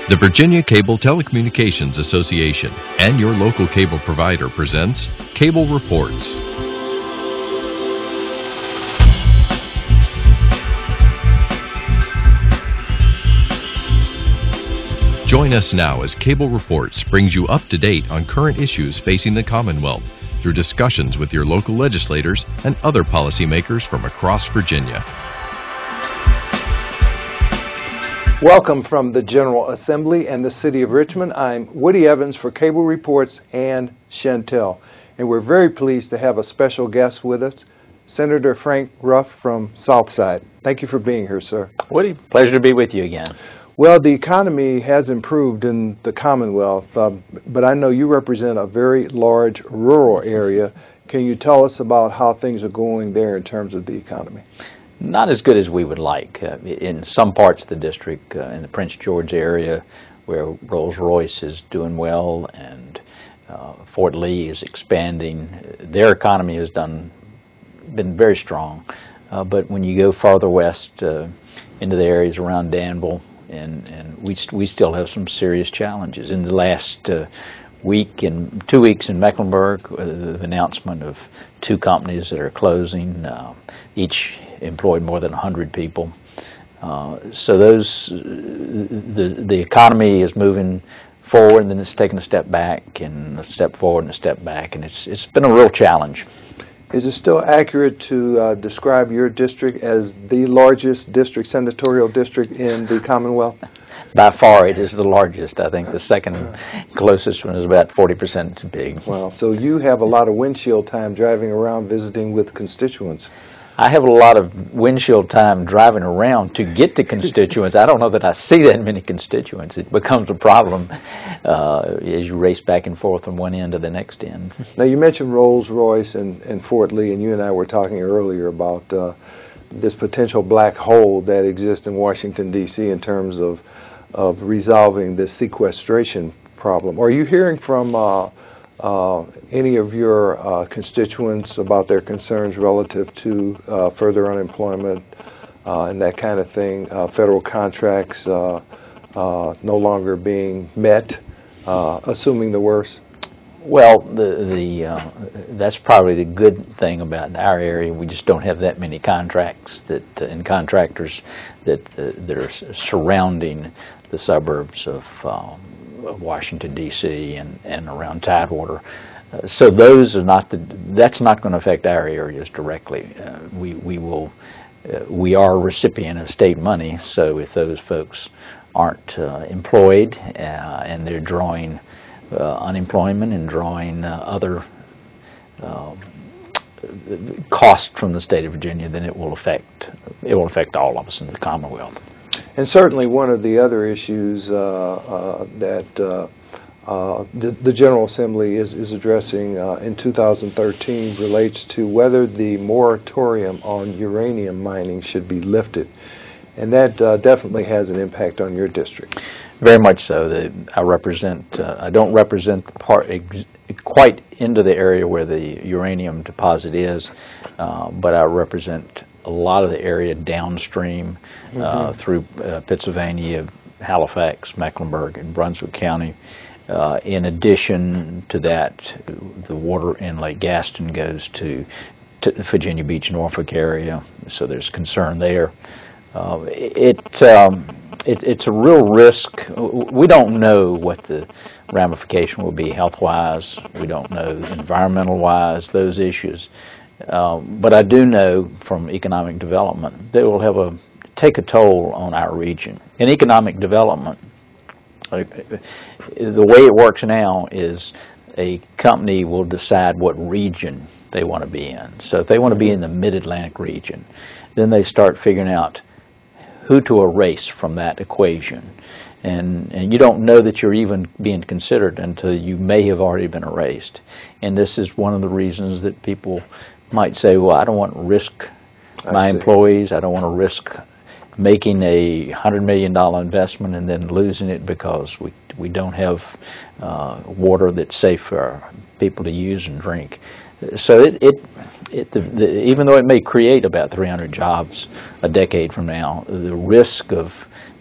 The Virginia Cable Telecommunications Association and your local cable provider presents Cable Reports. Join us now as Cable Reports brings you up to date on current issues facing the Commonwealth through discussions with your local legislators and other policymakers from across Virginia. Welcome from the General Assembly and the City of Richmond. I'm Woody Evans for Cable Reports and Chantel. And we're very pleased to have a special guest with us, Senator Frank Ruff from Southside. Thank you for being here, sir. Woody, pleasure to be with you again. Well, the economy has improved in the Commonwealth, but I know you represent a very large rural area. Can you tell us about how things are going there in terms of the economy? Not as good as we would like. In some parts of the district, in the Prince George area, where Rolls-Royce is doing well and Fort Lee is expanding, their economy has been very strong. But when you go farther west into the areas around Danville, and we still have some serious challenges. In the last 2 weeks in Mecklenburg, the announcement of 2 companies that are closing, each employed more than 100 people. So the economy is moving forward, and then it's taking a step back, and a step forward, and a step back, and it's been a real challenge. Is it still accurate to describe your district as the largest district, senatorial district in the Commonwealth? By far, it is the largest. I think the second closest one is about 40% big. Well, so you have a lot of windshield time driving around visiting with constituents. I have a lot of windshield time driving around to get to constituents. I don't know that I see that many constituents. It becomes a problem as you race back and forth from one end to the next end. Now, you mentioned Rolls-Royce and Fort Lee, and you and I were talking earlier about this potential black hole that exists in Washington, D.C. in terms of resolving this sequestration problem. Are you hearing from any of your constituents about their concerns relative to further unemployment and that kind of thing, federal contracts no longer being met, assuming the worst? Well, that's probably the good thing about our area. We just don't have that many contracts and contractors that are surrounding the suburbs of Washington, D.C. and around Tidewater. So those are that's not going to affect our areas directly. We are a recipient of state money, so if those folks aren't employed and they're drawing unemployment and drawing other costs from the state of Virginia, then it will affect all of us in the Commonwealth. And certainly one of the other issues that the General Assembly is addressing in 2013 relates to whether the moratorium on uranium mining should be lifted. And that definitely has an impact on your district. Very much so. I don't represent the part quite into the area where the uranium deposit is, but I represent a lot of the area downstream through Pennsylvania, Halifax, Mecklenburg, and Brunswick County. In addition to that, the water in Lake Gaston goes to the Virginia Beach, Norfolk area, so there's concern there. It's a real risk. We don't know what the ramification will be health-wise. We don't know environmental-wise, those issues. But I do know from economic development that it will take a toll on our region. In economic development, the way it works now is a company will decide what region they want to be in. So if they want to be in the Mid-Atlantic region, then they start figuring out who to erase from that equation. And you don't know that you're even being considered until you may have already been erased. And this is one of the reasons that people might say, well, I don't want to risk my employees. I don't want to risk making a $100 million investment and then losing it because we don't have water that's safe for people to use and drink. So even though it may create about 300 jobs a decade from now, the risk of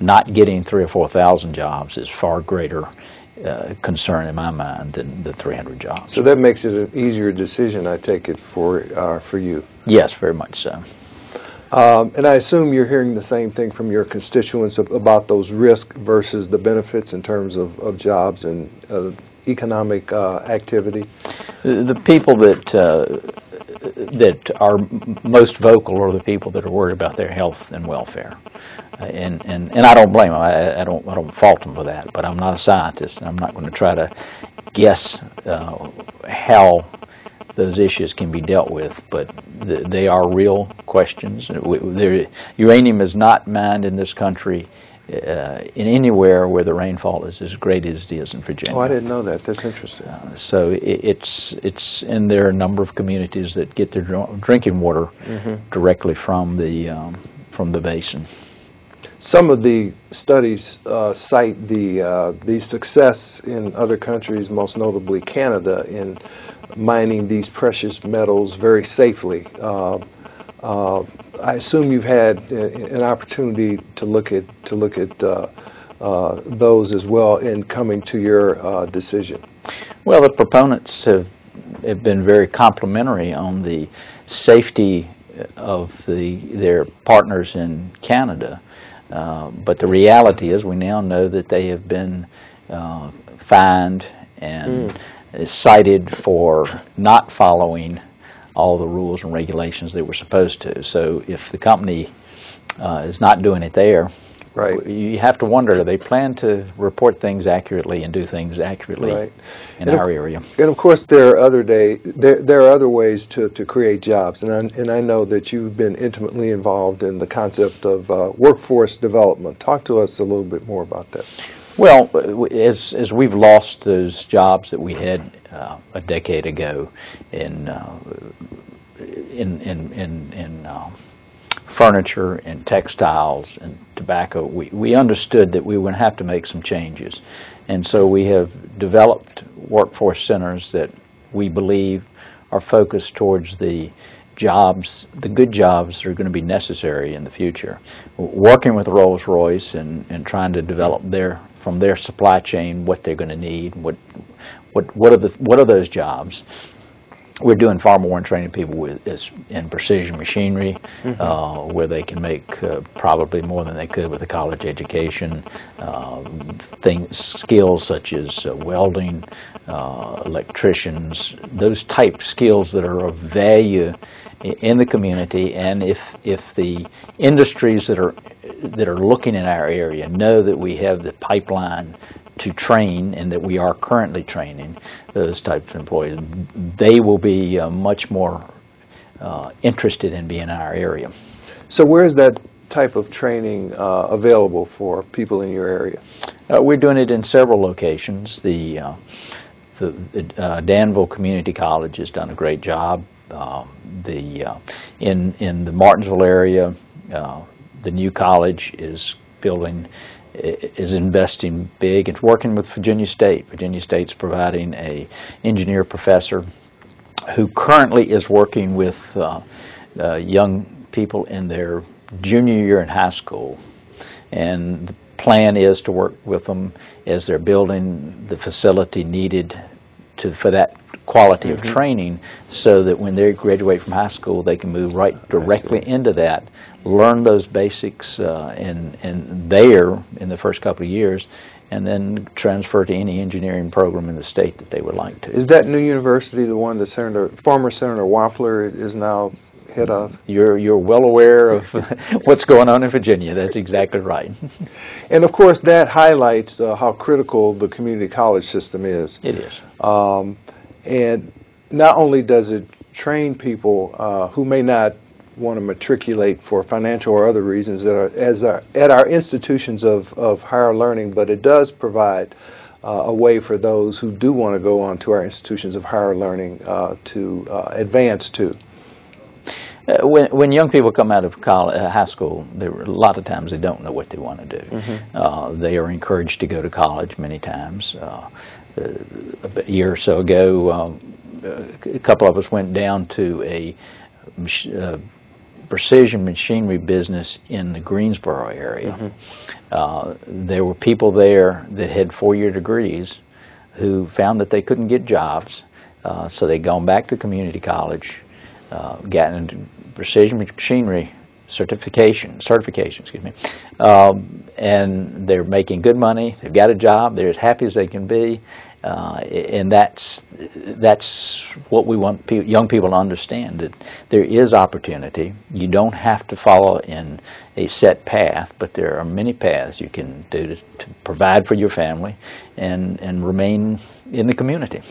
not getting 3,000 or 4,000 jobs is far greater concern in my mind than the 300 jobs. So that makes it an easier decision, I take it, for you. Yes, very much so. And I assume you're hearing the same thing from your constituents about those risks versus the benefits in terms of jobs and economic activity. The people that are most vocal are the people that are worried about their health and welfare, and I don't blame them. I don't fault them for that. But I'm not a scientist, and I'm not going to try to guess how those issues can be dealt with, but they are real questions. Uranium is not mined in this country in anywhere where the rainfall is as great as it is in Virginia. Oh, I didn't know that. That's interesting. So and there are a number of communities that get their drinking water directly from the basin. Some of the studies cite the success in other countries, most notably Canada, in mining these precious metals very safely. I assume you've had an opportunity to look at those as well in coming to your decision. Well, the proponents have been very complimentary on the safety of their partners in Canada. But the reality is we now know that they have been fined and cited for not following all the rules and regulations they were supposed to. So if the company is not doing it there, right, you have to wonder, do they plan to report things accurately and do things accurately in our area? And of course there are other ways to create jobs, and I know that you've been intimately involved in the concept of workforce development. Talk to us a little bit more about that. Well, as we've lost those jobs that we had a decade ago in furniture and textiles and tobacco, we understood that we would have to make some changes. And so we have developed workforce centers that we believe are focused towards the jobs, the good jobs that are going to be necessary in the future. Working with Rolls-Royce and trying to develop from their supply chain what they're going to need, what are those jobs. We're doing far more in training people in precision machinery, where they can make probably more than they could with a college education. Skills such as welding, electricians, those type skills that are of value in the community. And if the industries that are looking in our area know that we have the pipeline to train and that we are currently training those types of employees, they will be much more interested in being in our area. So where is that type of training available for people in your area? We're doing it in several locations. The Danville Community College has done a great job. In the Martinsville area, the new college is investing big. It's working with Virginia State. Virginia State's providing an engineer professor who currently is working with young people in their junior year in high school. And the plan is to work with them as they're building the facility needed for that quality of training, so that when they graduate from high school they can move right directly into that, learn those basics in the first couple of years, and then transfer to any engineering program in the state that they would like to. Is that new university the one that former Senator Waffler is now head of? You're well aware of what's going on in Virginia. That's exactly right. And of course that highlights how critical the community college system is. It is. And not only does it train people who may not want to matriculate for financial or other reasons at our institutions of higher learning, but it does provide a way for those who do want to go on to our institutions of higher learning to advance to. When young people come out of high school, a lot of times they don't know what they want to do. They are encouraged to go to college many times. A year or so ago, a couple of us went down to a precision machinery business in the Greensboro area. There were people there that had 4-year degrees who found that they couldn't get jobs, so they'd gone back to community college, gotten into precision machinery certification, excuse me, and they're making good money. They've got a job. They're as happy as they can be, and that's what we want young people to understand, that there is opportunity. You don't have to follow in a set path, but there are many paths you can do to provide for your family and remain in the community.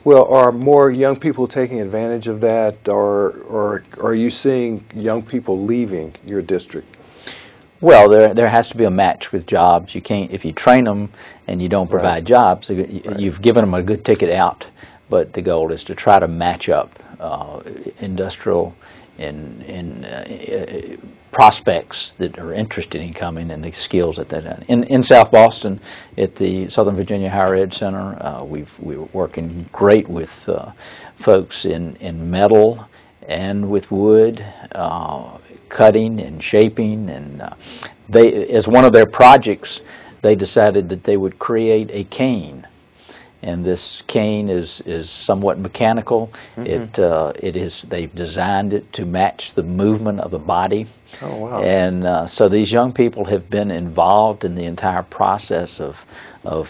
Well, are more young people taking advantage of that, or are you seeing young people leaving your district? Well, there has to be a match with jobs. You can't, if you train them and you don't provide jobs, you've given them a good ticket out, but the goal is to try to match up industrial and prospects that are interested in coming and the skills that they're in South Boston at the Southern Virginia Higher Ed Center. We're working great with folks in metal and with wood, cutting and shaping, and as one of their projects, they decided that they would create a cane. And this cane is somewhat mechanical. They've designed it to match the movement of the body. Oh, wow. And so these young people have been involved in the entire process of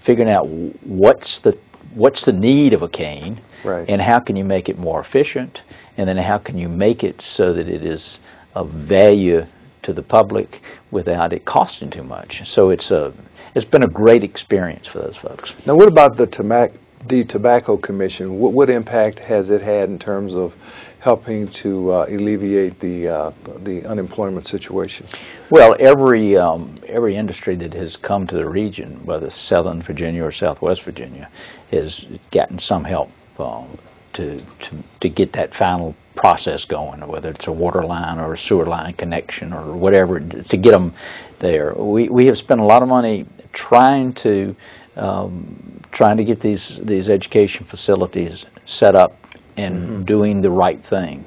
figuring out what's the need of a cane, and how can you make it more efficient, and then how can you make it so that it is of value to the public without it costing too much. So it's been a great experience for those folks. Now, what about the Tobacco Commission? What impact has it had in terms of helping to alleviate the unemployment situation? Well, every industry that has come to the region, whether Southern Virginia or Southwest Virginia, has gotten some help to get that final process going, whether it's a water line or a sewer line connection or whatever, to get them there. We have spent a lot of money trying to get these education facilities set up and doing the right thing.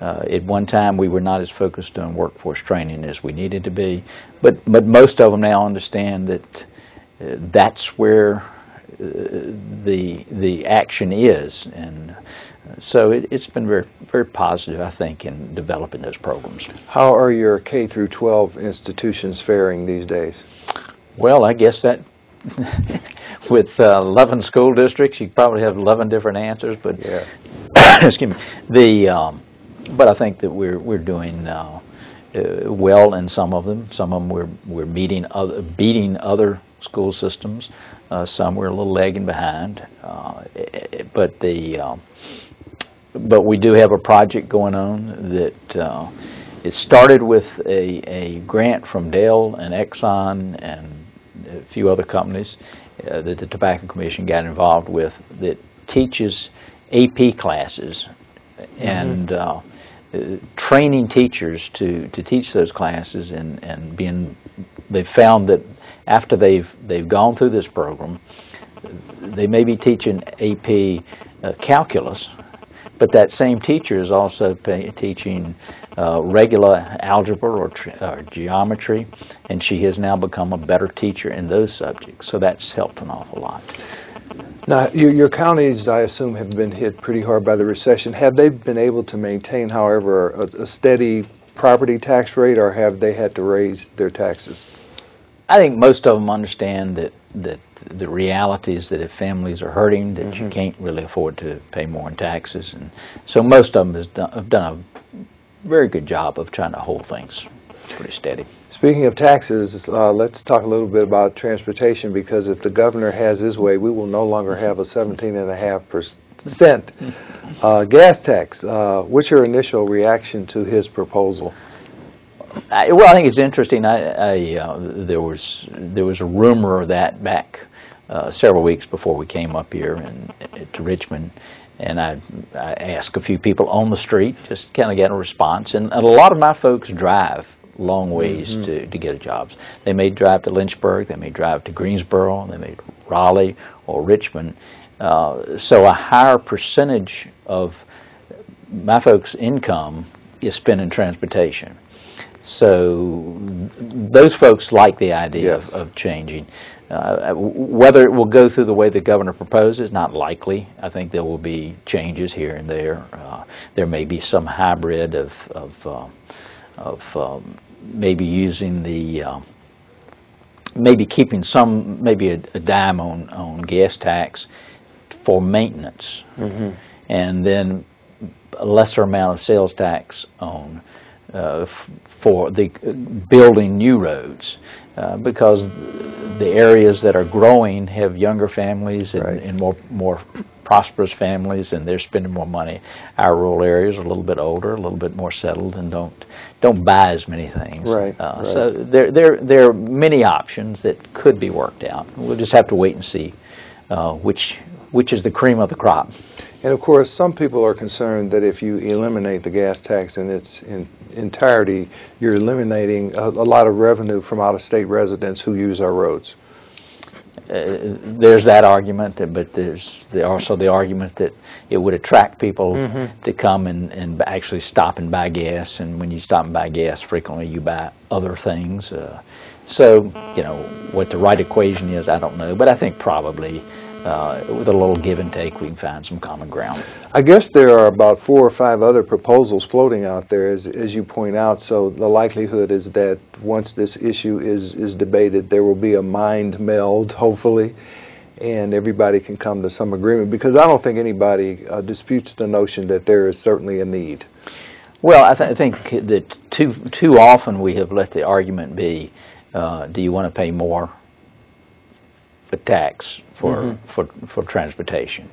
At one time, we were not as focused on workforce training as we needed to be, but most of them now understand that that's where the action is, and so it's been very, very positive, I think, in developing those programs. How are your K through 12 institutions faring these days? Well, I guess that with 11 school districts, you probably have 11 different answers, but excuse me. But I think that we're doing well in some of them. Some of them we're beating other school systems. Some we're a little lagging behind, but we do have a project going on that it started with a grant from Dell and Exxon and a few other companies that the Tobacco Commission got involved with, that teaches AP classes and training teachers to teach those classes, and they've found that after they've gone through this program, they may be teaching AP calculus, but that same teacher is also teaching regular algebra or geometry, and she has now become a better teacher in those subjects. So that's helped an awful lot. Now, your counties, I assume, have been hit pretty hard by the recession. Have they been able to maintain, however, a steady property tax rate, or have they had to raise their taxes? I think most of them understand that the reality is that if families are hurting, that you can't really afford to pay more in taxes, and so most of them have done a very good job of trying to hold things pretty steady. Speaking of taxes, let's talk a little bit about transportation, because if the governor has his way, we will no longer have a 17.5% gas tax. What's your initial reaction to his proposal? Well, I think it's interesting. There was a rumor of that back several weeks before we came up here to Richmond, and I asked a few people on the street, just kind of get a response. And a lot of my folks drive long ways to get jobs. They may drive to Lynchburg, they may drive to Greensboro, they may Raleigh or Richmond. So a higher percentage of my folks' income is spent in transportation. So those folks like the idea of changing. Whether it will go through the way the governor proposes, not likely. I think there will be changes here and there. There may be some hybrid of maybe using the maybe keeping some, maybe a dime on gas tax for maintenance, and then a lesser amount of sales tax on for the building new roads, because the areas that are growing have younger families and more prosperous families, and they're spending more money. Our rural areas are a little bit older, a little bit more settled, and don't buy as many things. So there are many options that could be worked out. We'll just have to wait and see which is the cream of the crop. And of course, some people are concerned that if you eliminate the gas tax in its entirety, you're eliminating a lot of revenue from out-of-state residents who use our roads. There's that argument, but there's also the argument that it would attract people to come and actually stop and buy gas, and when you stop and buy gas, frequently you buy other things. So, you know, what the right equation is, I don't know, but I think probably with a little give and take, we can find some common ground. I guess there are about 4 or 5 other proposals floating out there, as you point out, so the likelihood is that once this issue is debated, there will be a mind meld, hopefully, and everybody can come to some agreement, because I don't think anybody disputes the notion that there is certainly a need. Well, I think that too often we have let the argument be, do you want to pay more for tax for transportation,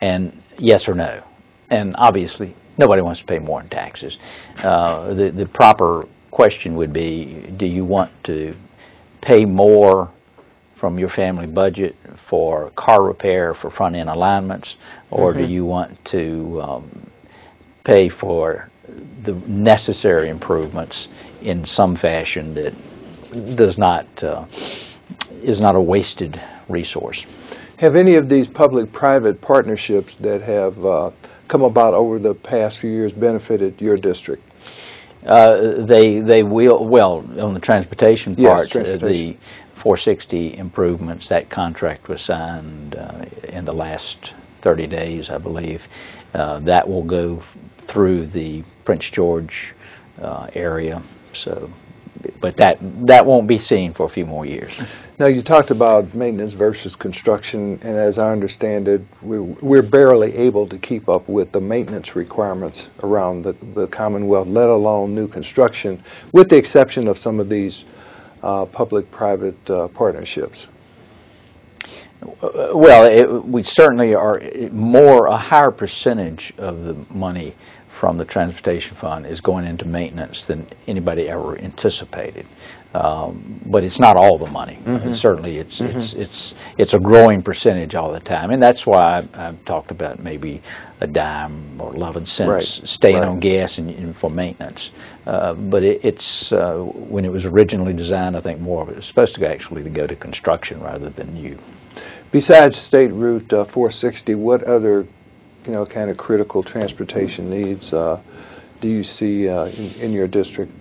and yes or no, and obviously nobody wants to pay more in taxes. The proper question would be, do you want to pay more from your family budget for car repair, for front end alignments, or do you want to pay for the necessary improvements in some fashion that is not a wasted resource? Have any of these public-private partnerships that have come about over the past few years benefited your district? They will. Well, on the transportation part, the 460 improvements, that contract was signed in the last 30 days, I believe. That will go through the Prince George area. So, but that won't be seen for a few more years. Now, you talked about maintenance versus construction, and as I understand it, we're barely able to keep up with the maintenance requirements around the Commonwealth, let alone new construction, with the exception of some of these public-private partnerships. Well, we certainly are a higher percentage of the money from the transportation fund is going into maintenance than anybody ever anticipated, but it's not all the money. Certainly, it's a growing percentage all the time, and that's why I've talked about maybe a dime or 11 cents staying on gas and for maintenance. But it's when it was originally designed, I think more of it was supposed to actually go to construction rather than new. Besides State Route 460, what other kind of critical transportation needs do you see in your district?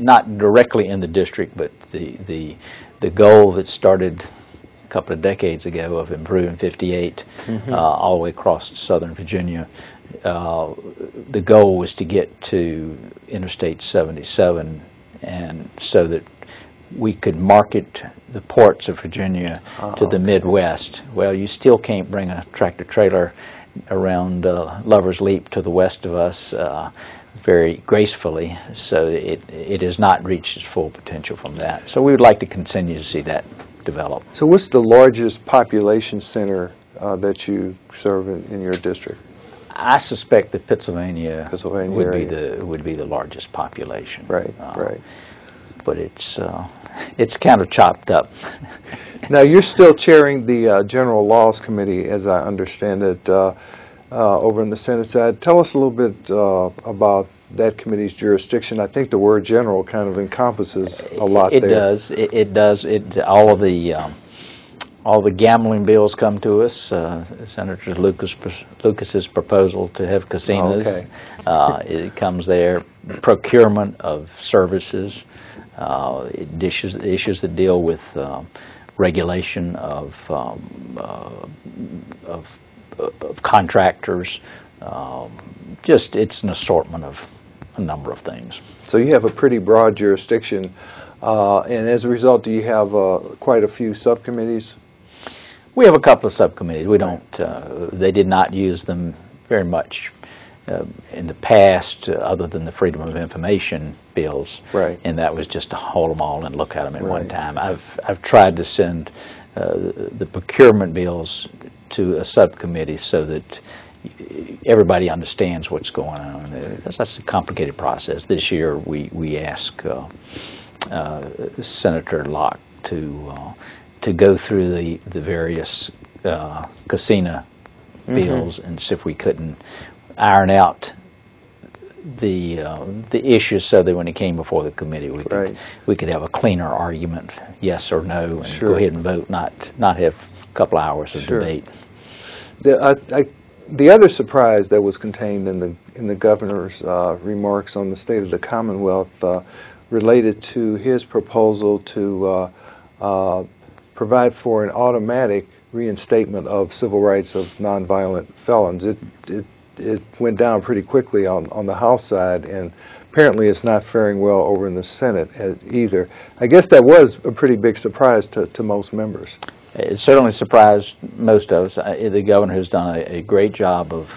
Not directly in the district, but the goal that started a couple of decades ago of improving 58 all the way across southern Virginia. The goal was to get to Interstate 77, and so that we could market the ports of Virginia to the Midwest. Well, you still can't bring a tractor-trailer around Lover's Leap to the west of us very gracefully, so it has not reached its full potential from that. So we would like to continue to see that develop. So what's the largest population center that you serve in your district? I suspect that Pennsylvania would be the largest population. Right. but it's kind of chopped up. Now, you're still chairing the General Laws Committee, as I understand it, over in the Senate side. Tell us a little bit about that committee's jurisdiction. I think the word general kind of encompasses a lot there. It does. All the gambling bills come to us. Senator Lucas's proposal to have casinos. Okay. It comes there. Procurement of services. Issues that deal with regulation of contractors. Just it's an assortment of a number of things. So you have a pretty broad jurisdiction, and as a result, do you have quite a few subcommittees? We have a couple of subcommittees. We don't. They did not use them very much in the past, other than the Freedom of Information bills. Right. And that was just to hold them all and look at them at one time. I've tried to send the procurement bills to a subcommittee so that everybody understands what's going on. That's a complicated process. This year we asked Senator Locke to go through the various casino bills and see if we couldn't iron out the issues so that when it came before the committee we could have a cleaner argument, yes or no, and go ahead and vote, not have a couple hours of debate. The other surprise that was contained in the governor's remarks on the state of the Commonwealth related to his proposal to provide for an automatic reinstatement of civil rights of nonviolent felons. It went down pretty quickly on the House side, and apparently it's not faring well over in the Senate either. I guess that was a pretty big surprise to most members. It certainly surprised most of us. The governor has done a great job of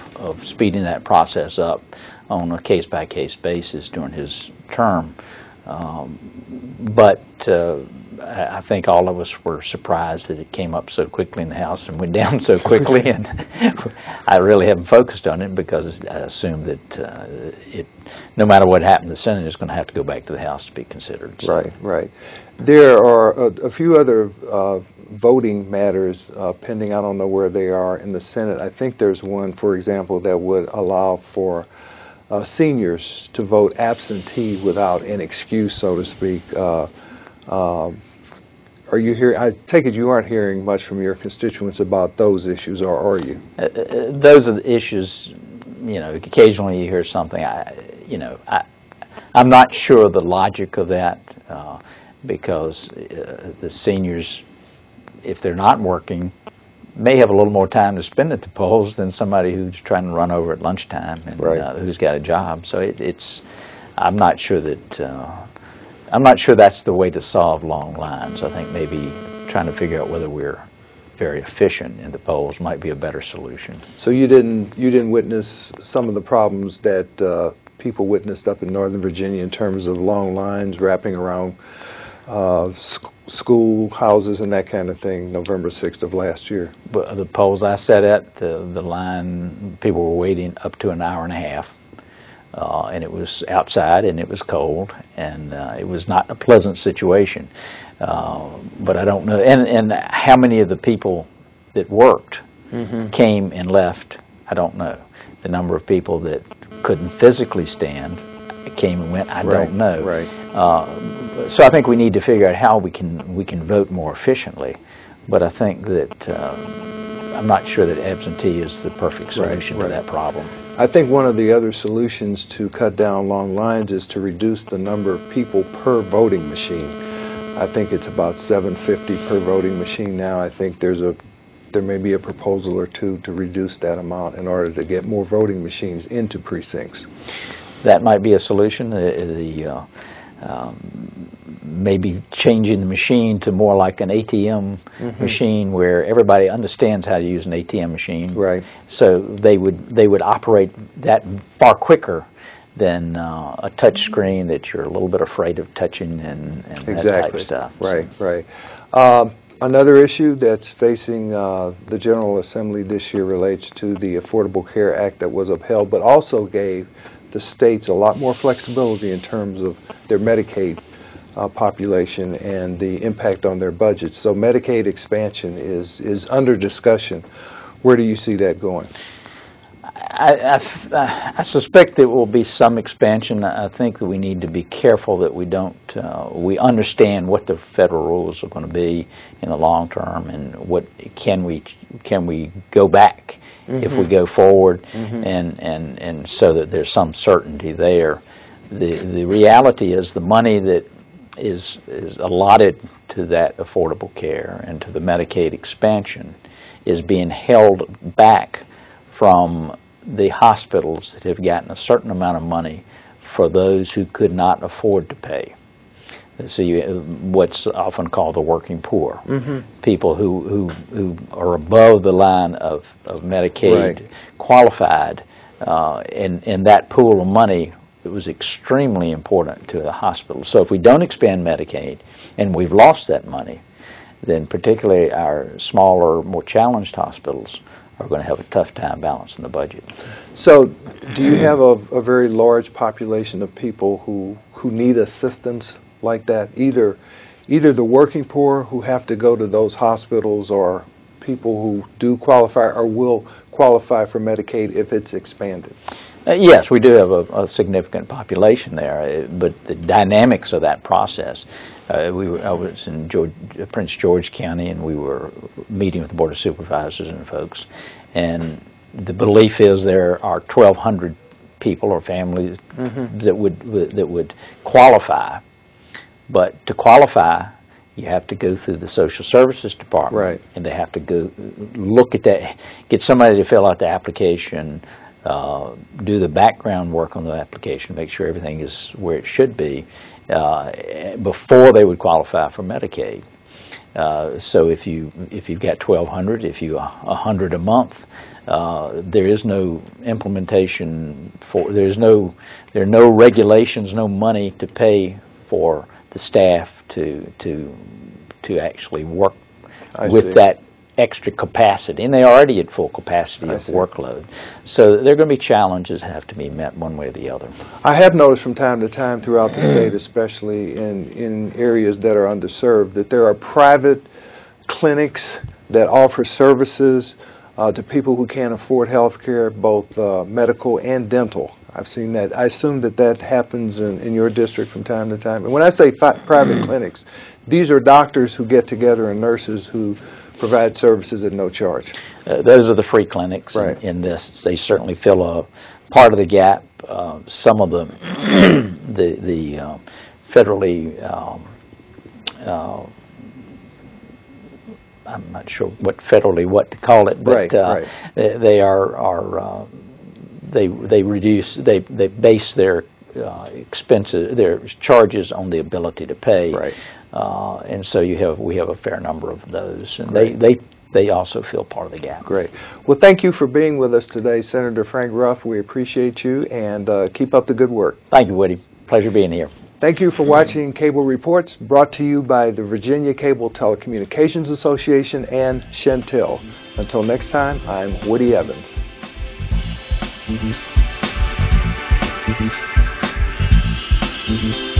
speeding that process up on a case-by-case basis during his term. But I think all of us were surprised that it came up so quickly in the House and went down so quickly, and I really haven't focused on it because I assumed that no matter what happened, the Senate is going to have to go back to the House to be considered. So. Right. There are a few other voting matters pending. I don't know where they are in the Senate. I think there's one, for example, that would allow for seniors to vote absentee without an excuse, so to speak. Are you hearing? I take it you aren't hearing much from your constituents about those issues, or are you? Those are the issues. You know, occasionally you hear something. I'm not sure the logic of that because the seniors, if they're not working, may have a little more time to spend at the polls than somebody who's trying to run over at lunchtime and who's got a job. So I'm not sure that's the way to solve long lines. I think maybe trying to figure out whether we're very efficient in the polls might be a better solution. So you didn't witness some of the problems that people witnessed up in Northern Virginia in terms of long lines wrapping around school houses and that kind of thing, November 6th of last year? But the polls I sat at, the line, people were waiting up to an hour and a half, and it was outside and it was cold, and it was not a pleasant situation. But I don't know, and how many of the people that worked came and left, I don't know. The number of people that couldn't physically stand came and went, I don't know. So I think we need to figure out how we can vote more efficiently. But I think that I'm not sure that absentee is the perfect solution to that problem. I think one of the other solutions to cut down long lines is to reduce the number of people per voting machine. I think it's about 750 per voting machine now. I think there may be a proposal or two to reduce that amount in order to get more voting machines into precincts. That might be a solution. Maybe changing the machine to more like an ATM machine where everybody understands how to use an ATM machine. Right. So they would operate that far quicker than a touch screen that you're a little bit afraid of touching and that type of stuff. Right. Another issue that's facing the General Assembly this year relates to the Affordable Care Act that was upheld, but also gave the states a lot more flexibility in terms of their Medicaid population and the impact on their budgets. So Medicaid expansion is under discussion. Where do you see that going? I suspect there will be some expansion. I think that we need to be careful that we don't, we understand what the federal rules are going to be in the long term, and what can we go back if we go forward, and so that there's some certainty there. The reality is the money that is allotted to that affordable care and to the Medicaid expansion is being held back from the hospitals that have gotten a certain amount of money for those who could not afford to pay. So what's often called the working poor, people who are above the line of Medicaid qualified, and that pool of money, it was extremely important to the hospital. So if we don't expand Medicaid and we've lost that money, then particularly our smaller, more challenged hospitals are going to have a tough time balancing the budget. So do you have a very large population of people who need assistance like that, either the working poor who have to go to those hospitals, or people who do qualify or will qualify for Medicaid if it's expanded? Yes, we do have a significant population there, but the dynamics of that process, I was in Prince George County, and we were meeting with the Board of Supervisors and folks, and the belief is there are 1,200 people or families that would qualify, but to qualify, you have to go through the Social Services Department, and they have to go look at that, get somebody to fill out the application, do the background work on the application, make sure everything is where it should be before they would qualify for Medicaid. So if you've got 1,200, if you 100 a month, there is no implementation there are no regulations, no money to pay for the staff to actually work with that extra capacity, and they already at full capacity of workload. So there are going to be challenges that have to be met one way or the other. I have noticed from time to time throughout the state, especially in areas that are underserved, that there are private clinics that offer services to people who can't afford health care, both medical and dental. I've seen that. I assume that happens in your district from time to time. And when I say private clinics, these are doctors who get together and nurses who provide services at no charge. Those are the free clinics in this. They certainly fill a part of the gap. Some of the federally, I'm not sure what to call it, but they are they base their expenses, their charges on the ability to pay, and so we have a fair number of those, and they also fill part of the gap. Great. Well, thank you for being with us today, Senator Frank Ruff. We appreciate you, and keep up the good work. Thank you, Woody. Pleasure being here. Thank you for watching Cable Reports, brought to you by the Virginia Cable Telecommunications Association and Chantel. Until next time, I'm Woody Evans. Mm-hmm.